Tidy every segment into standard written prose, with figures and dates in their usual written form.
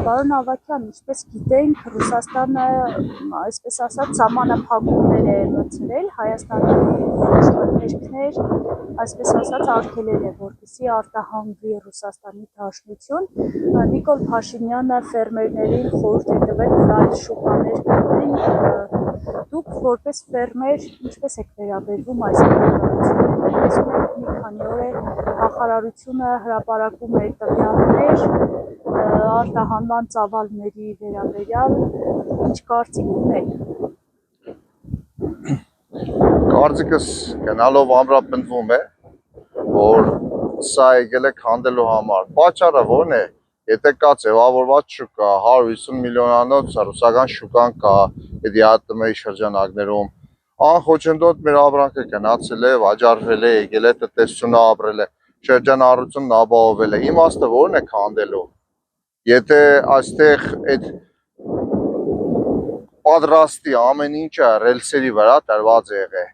Պարոն Ավագյան, ինչպես գիտենք, Ռուսաստանը, այսպես ասած, սահմանափակումներ է մտցրել Հայաստանի որոշ մթերքներ, այսպես ասած, արգելել է, որպեսզի արտահանվի Ռուսաստանի Դաշնություն։ Նիկոլ Փաշինյանը ֆերմերներին խորհուրդ է տվել, որ այլ շուկաներ գտնեն։ Դուք որպես ֆերմեր ինչպես եք վերաբերվում այս հայտարարություններին։ Տեսնում եք, մի քանի օր է նախարարությունը հրապարակում է տվյալներ արտահանման ծավալների վերաբերյալ, ինչ կարծիք ունեք։ Կարծիքս գնալով ամրապնդվում է, որ սա եկել է քանդելու համար։ Պատճառը ո՞րն է։ Եթե կա ձևավորված շուկա, 150 միլիոնանոց ռուսական շուկան կա պեդիատրիայի շրջանակներում, անխոչնդոտ մեր ապրանքը գնացել է, վաճառվել է, եկել է տնտեսությունը ապրել է, շրջանառությունն ապահովել է։ Իմաստը ո՞րն է քանդելու։ Եթե այստեղ այդ պատրաստի ամեն ինչը ռելսերի վրա դրված է եղել,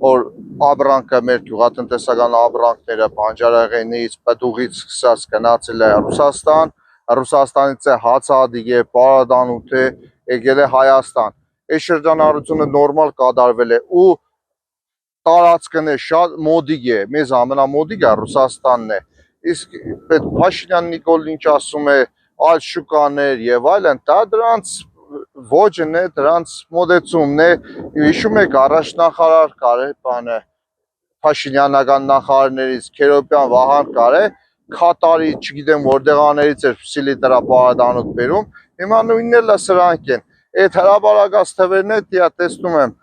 որ ապրանքը մեր գյուղատնտեսական ապրանքները բանջարեղենից, պտուղից սկսած գնացել է Ռուսաստան, Ռուսաստանից է հացադիկ է, պարադանութ է, եկել է Հայաստան։ Այս շրջանառությունը նորմալ կատարվել է ու տարածքն է շատ մոդիկ է, մեզ ամենամոդիկը Ռուսաստանն է։ Իսկ պետ Փաշինյան Նիկոլն ինչ ասում է, այլ շուկաներ եւ այլն, դա դրանց ոճն է, դրանց մոդեցումն է։ Հիշում եք առաջնախարար կար է բանը Փաշինյանական նախարարներից Քերոբյան Վահան կար է, Քատարի, չգիտեմ որտեղաներից էր սիլի դրա պարադանոց բերում, հիմա նույնն էլ սրանք են։ Այդ հրապարակած թվերն է, դիա տեսնում եմ,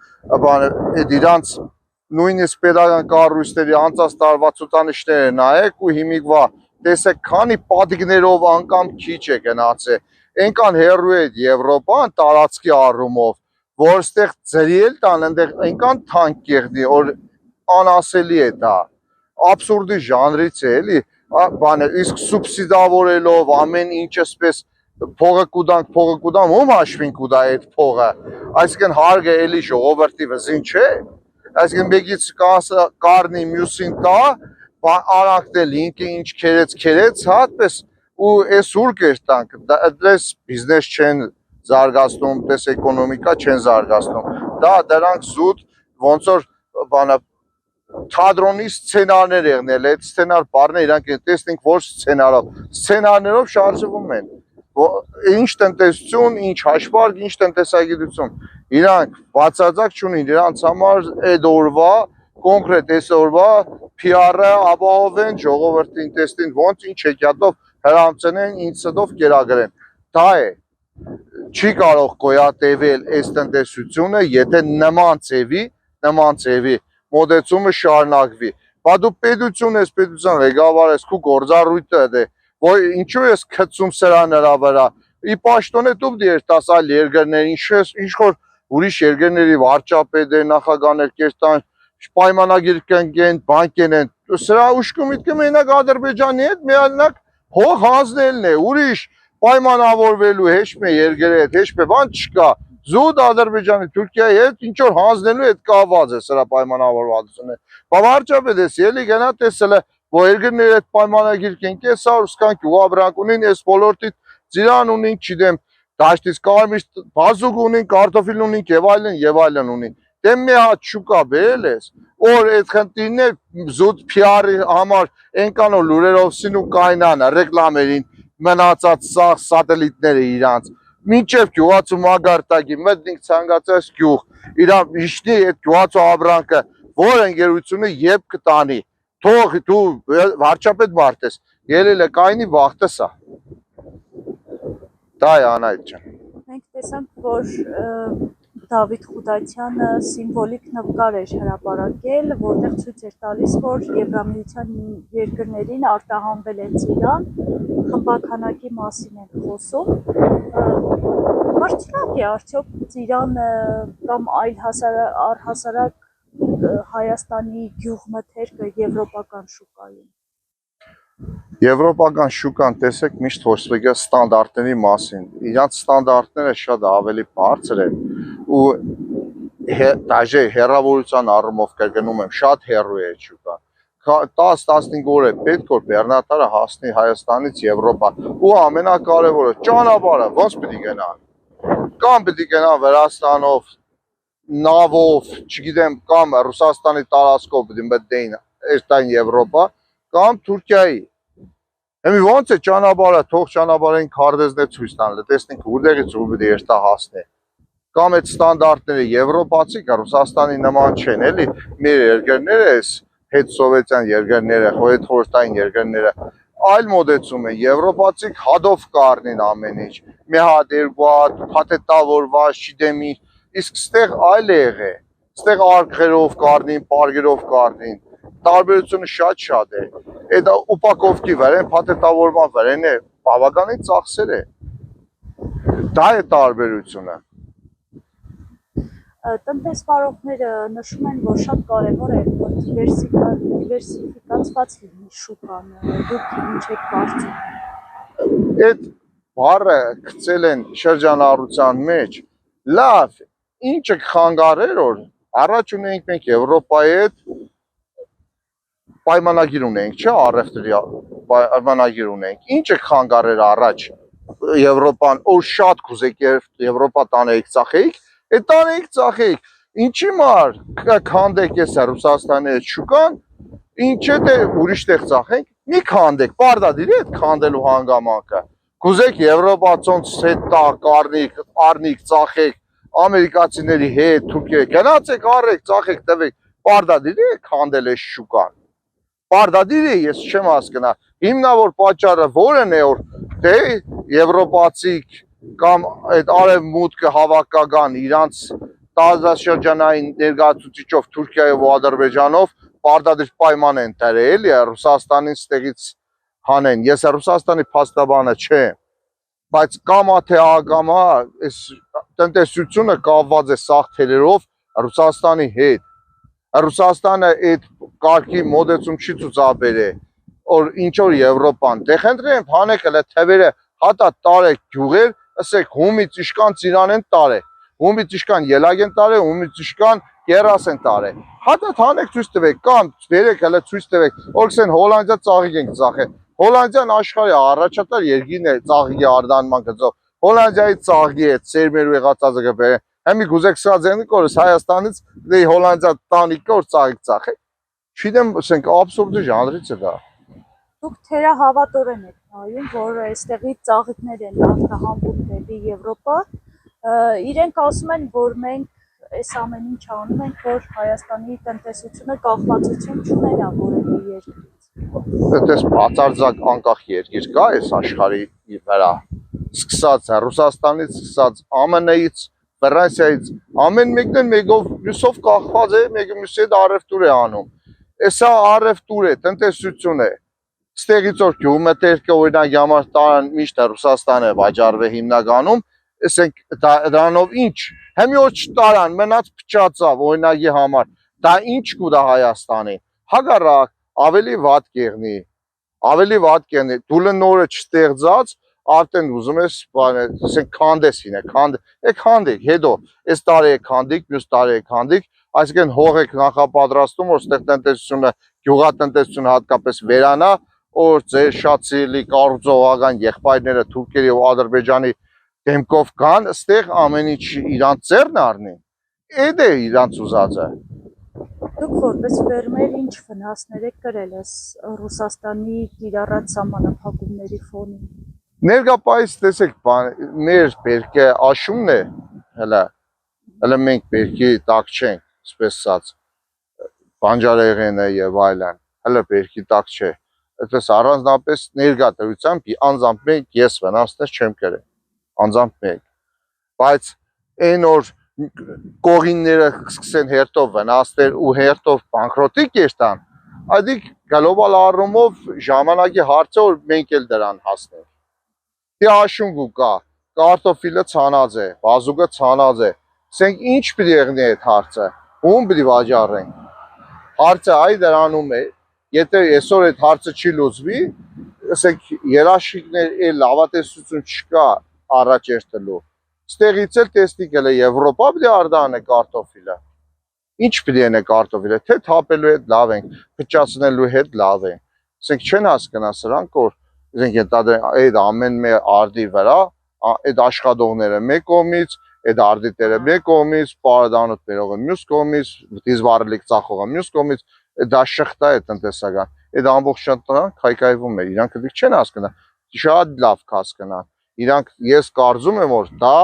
բանը այդ իրանց նույնիսկ պետական կառույցների անցած տարվա ցուցանիշները նայեք ու հիմիկվա տեսեք քանի պատիկներով անգամ քիչ է գնացել։ Այնքան հեռու է Եվրոպան տարածքի առումով, որ այստեղ ծրիել տան, այնտեղ այնքան թանկ եղնի, որ անասելի է դա, աբսուրդի ժանրից է, էլի, բանը, իսկ սուբսիդավորելով ամեն ինչ այսպես փողը կուտանք, ում հաշվին կուտա այդ փողը, այսինքն հարգը էլի ժողովրդի վզին չէ, այսինքն մեկից կարնի մյուսին տա, արանքնել ինքը ինչ քերեց, հատպես ու այս ուր կերտանք, դες բիզնես չեն զարգացնում, դες էկոնոմիկա չեն զարգացնում, դա դրանք զուտ ոնց որ բանը թատրոնի սցենարներ եղնել, այդ սցենար բառները իրանք տեսնենք որ սցենարներով շարժվում են, ինչ տնտեսություն, ինչ հաշվարկ, ինչ տնտեսագիտություն, իրանք բացարձակ չունին, իրանց համար այդ օրվա, կոնկրետ այս օրվա PR-ը ապահովեն, ժողովրդին տեսնին ոնց ինչ հեքիաթով հրամցնեն, ինչ սդով կերակրեն, դա է, չի կարող գոյատևել այս տնտեսությունը, եթե նման ձևի մոդեցումը շարունակվի, բա դու պետություն ես, պետության ղեկավար ես, քու գործառույթը դե, որ ինչու ես գցում սրան նրա վրա, ի պաշտոն է դու դերտաս այլ երկրներ, ինչ որ ուրիշ երկրների վարչապետ է, նախագահներ կերտան, պայմանագիր կնքեն, բան կենեն, սրա ուշքի միտքը մենակ Ադրբեջանի հետ միանակ հող հանձնելն է, ուրիշ պայմանավորվելու հեչ մի երկրի հետ, հեչ մի բան չկա, զուտ Ադրբեջանի, Թուրքիայի հետ ինչ որ հանձնելու հետ կապված է սրա պայմանավորվածությունը։ Վարչապետ ես էլի գնա տեսել է, որ երկրների հետ պայմանագիր կնքեն, սա ռուսական գյուղաբրանք ունին, այս ոլորտի ծիրան ունին, չգիտեմ, դաշտից կարմիր բազուկ ունին, կարտոֆիլ ունին եւ այլն ունին։ Դե մի հատ շուկա բերել ես, որ այդ խնդիրն է զուտ PR-ի համար այնքան որ լուրերով սինու կայնանը ռեկլամերին մնացած սաղ սատելիտները իրանց մինչև գյուղացու մագարտակի մտնենք ցանկացած գյուղ իրան իշտի այդ գյուղացու ապրանքը որ ընկերությունը երբ կտանի թող դու վարչապետ մարդ ես ելել է կայնի վախտը սա դա է Անահիտ ջան մենք տեսանք որ Դավիթ Խուդացյանը սիմվոլիկ նկար էր հրապարակել, որտեղ ցույց էր տալիս, որ Եվրամիության երկրներին արտահանվել են Իրան, խմբականակի մասին են խոսում։ Արդյոք է արդյոք Իրանը կամ այլ առհասարակ Հայաստանի գյուղմթերքը եվրոպական շուկայում։ Եվրոպական շուկան տեսեք միշտ խոսվում է ստանդարտների մասին, իրանց ստանդարտները շատ ավելի բարձր են ու դաժե հեռավորության առումով կրկնում եմ շատ հեռու է շուկան, 10-15 օր է պետք որ բեռնատարը հասնի Հայաստանից Եվրոպա ու ամենակարևորը ճանապարհը ոնց պիտի գնան կամ պիտի գնան Վրաստանով նավով չգիտեմ կամ Ռուսաստանի տարածքով պիտի մտնեին այստեղ Եվրոպա կամ Թուրքիայի Εμի ոնց է ճանապարհը թող ճանապարհային քարտեզներ ցույց տան, տեսնենք որտեղից ու պիտի երթա հասնի։ Կամ այդ ստանդարտները եվրոպացիք Ռուսաստանի նման չեն, էլի մեր երկրները էս հետ սովետյան երկրները, հետ խորհրդային երկրները այլ մոդեցում են, եվրոպացիք հադով կառնին ամեն ինչ։ Մի հատ երկու հատ փաթեթավորված, չգիտեմ ինչ, իսկ ստեղ այլ է եղել։ Ստեղ արկղերով կառնին, պարգերով կառնին։ Տարբերությունը շատ է։ Այդ ուպակովքի վրա, փաթեթավորման վրա է բավականին ծախսեր է։ Դա է տարբերությունը։ Տնտեսվարողները նշում են, որ շատ կարևոր է, որ դիվերսիֆիկացված լինի շուկան, դուք ինչ եք կարծում։ Այդ բառը գցել են շրջանառության մեջ, լավ, ինչը խանգարեր որ առաջ ունենք մենք Եվրոպայի հետ պայմանագիր ունենք, չէ՞, առևտրի պայմանագիր ունենք։ Ինչը խանգարեր առաջ Եվրոպան, որ շատ կուզեք Եվրոպա տանեիք ծախեիք, այդ տանեիք ծախեիք։ Ինչի մար քանդեք էս Ռուսաստանի հետ շուկան, ինչ է թե ուրիշ տեղ ծախենք, մի քանդեք, պարտադիր է այդ քանդելու հանգամանքը։ Կուզեք Եվրոպացոնց հետ տա կառնիք, առնիք, ծախեք, ամերիկացիների հետ, Թուրքիայի գնացեք, առեք, ծախեք, տվեք, պարտադիր է քանդել այս շուկան։ Պարտադիր է, ես չեմ հասկնա։ Հիմնավոր պատճառը որն է որ դե եվրոպացիք կամ այդ արևմուտքը հավաքական իրանց տարածաշրջանային ներկայացուցիչով Թուրքիայով ու Ադրբեջանով պարտադիր պայման են դրել, էլի Ռուսաստանին ստեղից հանեն։ Ես Ռուսաստանի փաստաբանը չեմ, բայց կամա թե ակամա այս տնտեսությունը կապված է սաղ թելերով Ռուսաստանի հետ։ Ռուսաստանը այդ կարգի մոդեցում չի ցուցաբերել, որ ինչ որ Եվրոպան, դե խնդրեմ, հանեք հələ թվերը, հատա տարեք գյուղեր, ասեք հումից իշկան ծիրան են տարել, հումից իշկան ելակ են տարել, հումից իշկան կերաս են տարել։ Հատա հանեք ցույց տվեք, կամ վերեք հələ ցույց տվեք, որ ասեն Հոլանդիա ծաղիկ ենք ծախել։ Հոլանդիան աշխարհի առաջատար երկիրն է ծաղիկի արտահանման գծով։ Հոլանդիայի ծաղիկի հետ սերմեր եղածածը կբերեն։ Հիմի գուզեք սա ձենիկ որ Հայաստանից դե Հոլանդիա տանիքը որ ծաղիկ ծախեք։ Չգիտեմ, ասենք աբսուրդի ժանրից է դա։ Դուք թերահավատորեն եք նայում, որ այստեղի ծաղիկներ են արտահանվում դեպի Եվրոպա։ Իրենք ասում են, որ մենք այս ամեն ինչ անում ենք, որ Հայաստանի տնտեսությունը կախվածություն չունենա որևէ երկրից։ Այդպես բացարձակ անկախ երկիր կա այս աշխարհի վրա։ Սկսած Ռուսաստանից, սկսած ԱՄՆ-ից, Ֆրանսիայից, ամեն մեկն են մեկով մյուսով կախված է, մեկը մյուսի հետ առևտուր է անում։ Էսա առևտուր է, տնտեսություն է։ Ստեղից որ գյուղմթերքը օրինակ համար տարան միշտ Ռուսաստանը վաճառվե հիմնականում, ասենք դրանով ինչ։ Հիմի որ չտարան, մնաց փչացավ օրինակի համար։ Դա ինչ կուտա Հայաստանի։ Հակառակ ավելի վատ կեղնի, ավելի վատ կեղնի։ Դուլը նորը չստեղծած արդեն ուզում ես, ասենք քանդես ինը, քանդեք, հետո այս տարի է քանդիկ, մյուս տարի է քանդիկ, այսինքն հող եք նախապատրաստում, որ ստեղ տնտեսությունը, գյուղատնտեսությունը հատկապես վերանա, որ ձեր շատ սիրելի կառուցողական եղբայրները Թուրքիայի ու Ադրբեջանի դեմքով կան, ստեղ ամեն ինչ իրանց ձեռն առնի։ Այդ է իրանց ուզածը։ Դուք որպես ֆերմեր ինչ վնասներ եք կրել այս Ռուսաստանի կիրառած սահմանափակումների ֆոնին։ Ներկայիս տեսեք, մեր բերքը աշումն է, հələ մենք բերքի տակ չենք, այսպես ասած, բանջարեղենը եւ այլն, հələ բերքի տակ չէ։ Այդպես առանձնապես ներկա դրությամբ անձամբ մենք ես վնասներ չեմ կրել, անձամբ մենք։ Բայց այն որ կողինները սկսեն հերթով վնասներ ու հերթով բանկրոտի կերտան, այդիկ գլոբալ առումով ժամանակի հարց է որ մենք էլ դրան հասնենք։ Դե աշունգ կա, կարտոֆիլը ցանած է, բազուկը ցանած է։ Ասենք ինչ պիտի եղնի այդ հարցը, ում պիտի վաճառենք։ Հարցը այ դրանում է, եթե այսօր այդ հարցը չի լուծվի, ասենք երաշխիքներ էլ լավատեսություն չկա առաջ երթելու։ Ստեղից էլ տեսնիկ էլ Եվրոպա պիտի արտահանե կարտոֆիլը։ Ինչ պիտի անե կարտոֆիլը, թե թափելու հետ լավ ենք, փճացնելու հետ լավ ենք։ Ասենք չեն հասկանա սրանք, որ ասենք այդ ամեն մի արդի վրա, այդ աշխատողները մեկ կողմից, այդ արդիտերը մեկ կողմից, պարադանոց բերողը մյուս կողմից, դիզվարելիք ծախողը մյուս կողմից, դա շղթա է տնտեսական։ Այդ ամբողջ շղթան քայքայվում է, իրանք դիք չեն հասկանա, շատ լավ հասկանան։ Իրանք ես կարծում եմ, որ դա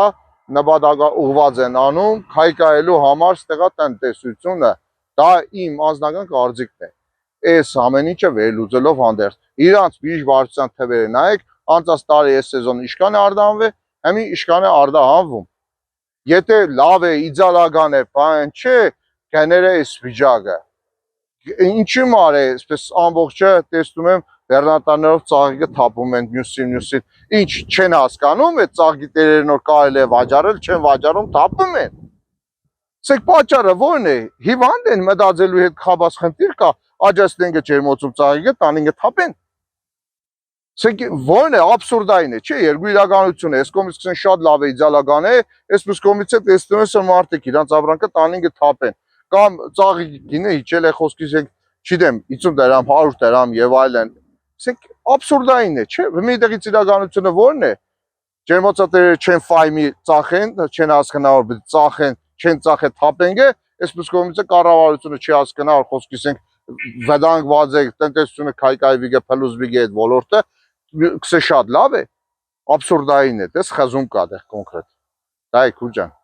նպատակա ուղված են անում քայքայելու համար ստեղա տնտեսությունը, դա իմ անձնական կարծիքն է։ Այս ամեն ինչը վերլուծելով հանդերձ իրանց միշտ վարչության թվերը նայեք, անցած տարի այս սեզոն իշքան է արդանվել, հիմի իշքան է արդահանվում։ Եթե լավ է, իդեալական է, բան չէ, գները այս վիճակը։ Ինչի մար է, այսպես ամբողջը տեսնում եմ բեռնատարներով ծաղիկը թափում են մյուսին, ինչ չեն հասկանում, այդ ծաղիկները նոր կարելի է վաճառել, չեն վաճառում, թափում են։ Սեք պատճառը ո՞րն է։ Հիվանդ են մտածելու հետ խաբաս խնդիր կա, աջաստենգը ջերմոցում ծաղիկը տանինգը թափեն։ Սեք ո՞րն է, աբսուրդային է, չէ, երկու իրականություն է, այս կողմից կսեն շատ լավ է, իդեալական է, այս կողմից է տեսնում ես մարդիկ իրանց ապրանքը տանինգը թափեն, կամ ծաղիկինը հիճել է խոսքից ենք, չգիտեմ, 50 դրամ, 100 դրամ եւ այլն։ Սեք աբսուրդային է, չէ, մի տեղից իրականությունը ո՞րն է։ Ջերմոցատերերը չեն ֆայմի ծախեն, չեն հասկանա որ ծախեն, չեն ծախե թափենգը, այս կողմից է կառավարությունը չի հասկանա որ խոսքից ենք վտանգված է տնտեսությունը քայքայվի գե փլուզվի գե այդ ոլորտը կսե շատ լավ է, աբսուրդային է, դες խզում կա դեղ կոնկրետ։ Դա է քուջան։